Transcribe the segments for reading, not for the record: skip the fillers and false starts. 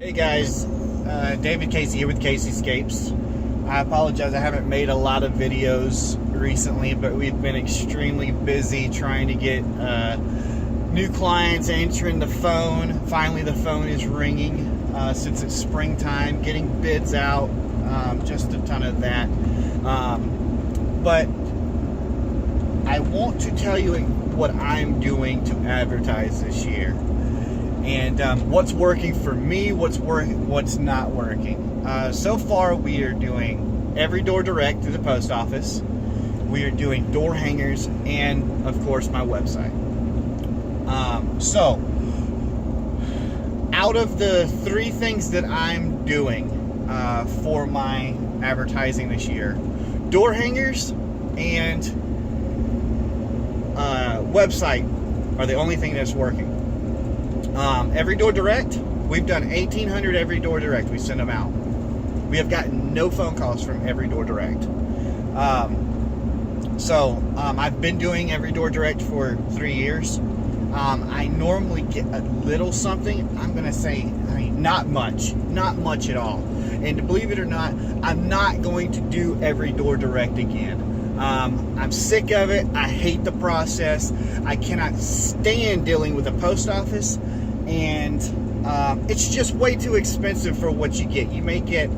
Hey guys, David Casey here with Caseyscapes. I apologize, I haven't made a lot of videos recently, but we've been extremely busy trying to get new clients answering the phone. Finally, the phone is ringing since it's springtime, getting bids out, just a ton of that. But I want to tell you what I'm doing to advertise this year. And what's working for me, what's not working. So far, we are doing every door direct through the post office. We are doing door hangers and, of course, my website. So, out of the three things that I'm doing for my advertising this year, door hangers and website are the only thing that's working. Every door direct, we've done 1,800 every door direct. We send them out. We have gotten no phone calls from every door direct. I've been doing every door direct for 3 years. I normally get a little something. I'm going to say, not much at all. And to believe it or not, I'm not going to do every door direct again. I'm sick of it. I hate the process. I cannot stand dealing with the post office, and it's just way too expensive for what you get. You may get,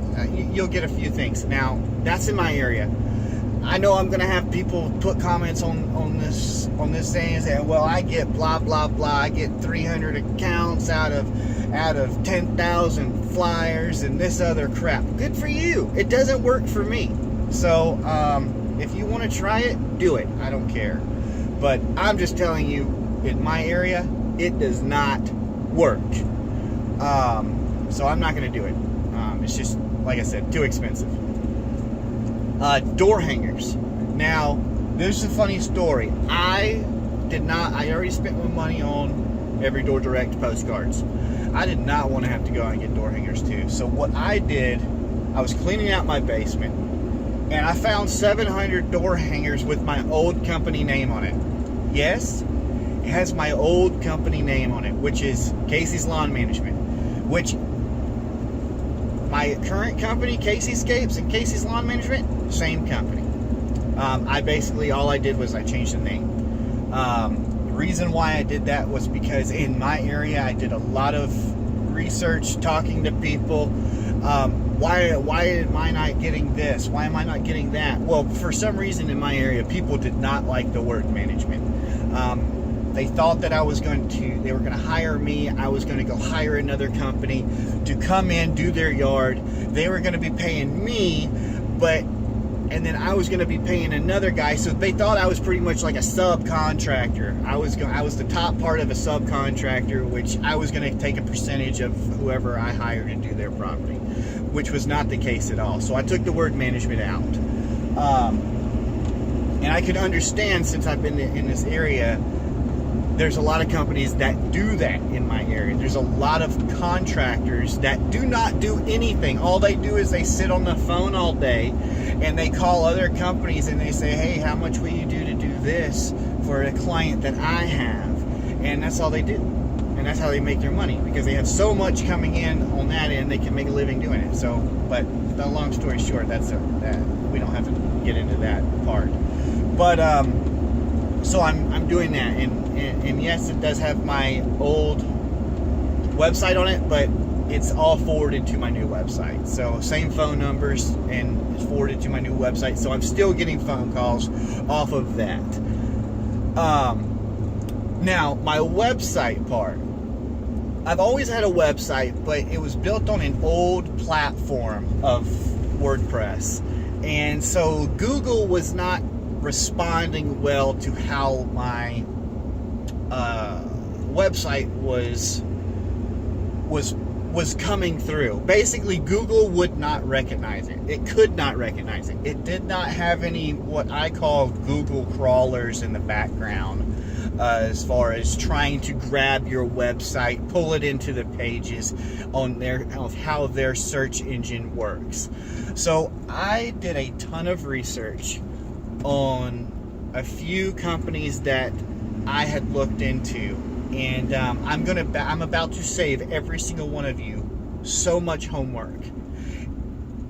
you'll get a few things. Now, that's in my area. I know I'm going to have people put comments on this thing and say, well, I get blah blah blah. I get 300 accounts out of 10,000 flyers and this other crap. Good for you. It doesn't work for me. So if you want to try it, do it. I don't care. But I'm just telling you, in my area, it does not work. So I'm not going to do it. It's just, like I said, too expensive. Door hangers. Now, this is a funny story. I already spent my money on every door direct postcards. I did not want to have to go out and get door hangers too. So what I did, I was cleaning out my basement, and I found 700 door hangers with my old company name on it. Yes, it has my old company name on it, which is Casey's Lawn Management, which my current company, Caseyscapes and Casey's Lawn Management, same company. All I did was I changed the name. The reason why I did that was because in my area, I did a lot of research, talking to people. Why am I not getting this? Why am I not getting that? Well, for some reason in my area, people did not like the word management. They thought that they were going to hire me. I was going to go hire another company to come in, do their yard. They were going to be paying me, and then I was going to be paying another guy. So they thought I was pretty much like a subcontractor. I was the top part of a subcontractor, which I was going to take a percentage of whoever I hired to do their property, which was not the case at all. So I took the word management out. And I could understand, since I've been in this area, there's a lot of companies that do that in my area. There's a lot of contractors that do not do anything. All they do is they sit on the phone all day, and they call other companies and they say, hey, how much will you do to do this for a client that I have? And that's all they do. And that's how they make their money, because they have so much coming in on that end, they can make a living doing it. So, but the long story short, that we don't have to get into that part. But so I'm doing that, and yes, it does have my old website on it, but it's all forwarded to my new website. So same phone numbers, and it's forwarded to my new website. So I'm still getting phone calls off of that. Now, my website part. I've always had a website, but it was built on an old platform of WordPress. And so Google was not responding well to how my website was coming through. Basically, Google would not recognize it. It could not recognize it. It did not have any what I call Google crawlers in the background, as far as trying to grab your website, pull it into the pages of how their search engine works. So I did a ton of research on a few companies that I had looked into, and I'm about to save every single one of you so much homework.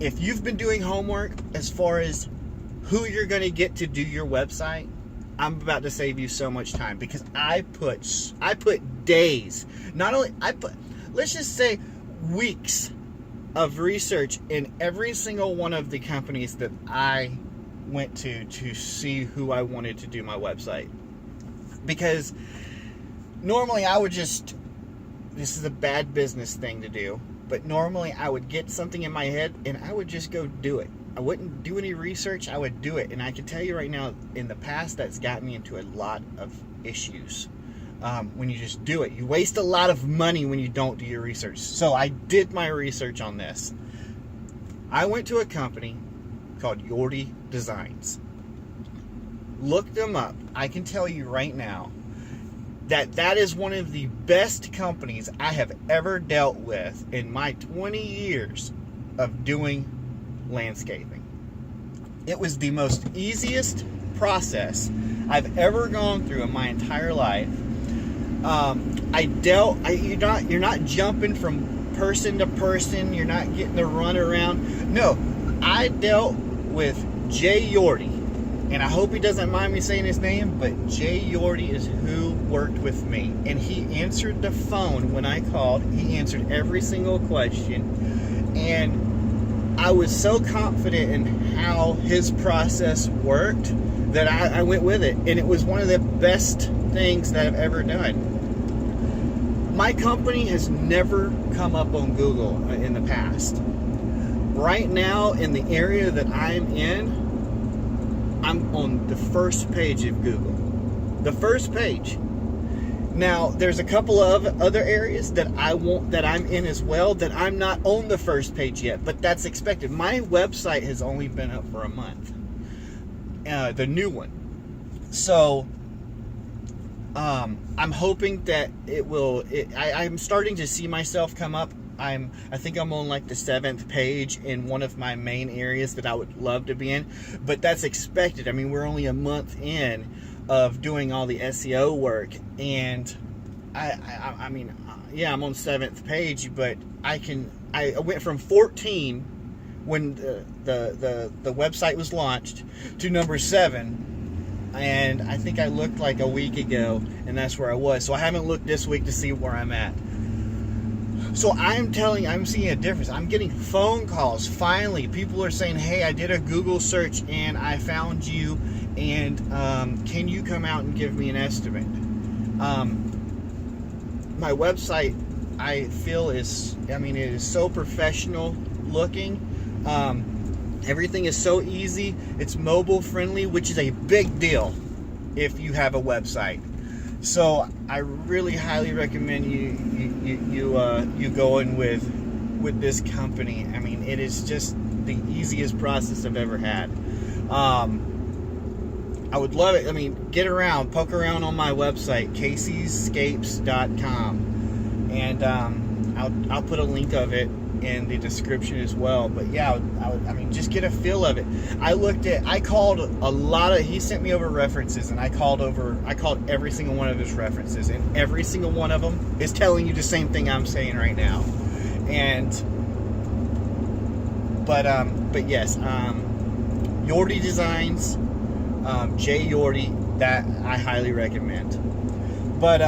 If you've been doing homework as far as who you're going to get to do your website, I'm about to save you so much time, because I put days, let's just say weeks of research in every single one of the companies that I went to see who I wanted to do my website. Because normally I would just, this is a bad business thing to do, but normally I would get something in my head and I would just go do it. I wouldn't do any research, I would do it. And I can tell you right now, in the past, that's gotten me into a lot of issues. When you just do it, you waste a lot of money when you don't do your research. So I did my research on this. I went to a company called Yordi Designs. Look them up. I can tell you right now that is one of the best companies I have ever dealt with in my 20 years of doing landscaping. It was the most easiest process I've ever gone through in my entire life. You're not jumping from person to person. You're not getting to run around. No, I dealt with Jay Yordi, and I hope he doesn't mind me saying his name, but Jay Yordi is who worked with me, and he answered the phone when I called. He answered every single question, and I was so confident in how his process worked that I went with it, and it was one of the best things that I've ever done. My company has never come up on Google in the past. Right now, in the area that I'm in, I'm on the first page of Google. The first page. Now, there's a couple of other areas that I'm in as well, that I'm not on the first page yet, but that's expected. My website has only been up for a month, the new one. So, I'm hoping that it will. I'm starting to see myself come up. I think I'm on like the 7th page in one of my main areas that I would love to be in, but that's expected. I mean, we're only a month in of doing all the SEO work, and I mean, yeah, I'm on 7th page, but I went from 14 when the website was launched to number 7. And I think I looked like a week ago, and that's where I was. So I haven't looked this week to see where I'm at. So I'm seeing a difference. I'm getting phone calls. Finally, people are saying, hey, I did a Google search and I found you, and can you come out and give me an estimate? My website, I feel it is so professional looking. Everything is so easy. It's mobile friendly, which is a big deal if you have a website. So I really highly recommend you going with this company. I mean, it is just the easiest process I've ever had. I would love it. I mean, get around, poke around on my website, caseyscapes.com, and I'll put a link of it in the description as well. But yeah, I mean, just get a feel of it. I called a lot of, he sent me over references, and I called every single one of his references, and every single one of them is telling you the same thing I'm saying right now. But yes, Yordi Designs, Jay Yordi, that I highly recommend. But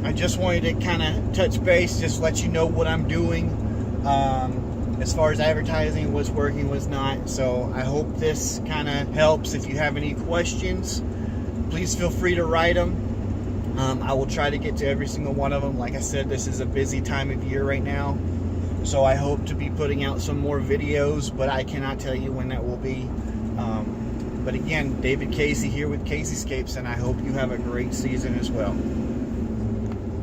I just wanted to kind of touch base, just let you know what I'm doing as far as advertising, what's working, what's not. So I hope this kind of helps. If you have any questions, please feel free to write them. I will try to get to every single one of them. Like I said, this is a busy time of year right now, so I hope to be putting out some more videos, but I cannot tell you when that will be. But again, David Casey here with Caseyscapes, and I hope you have a great season as well.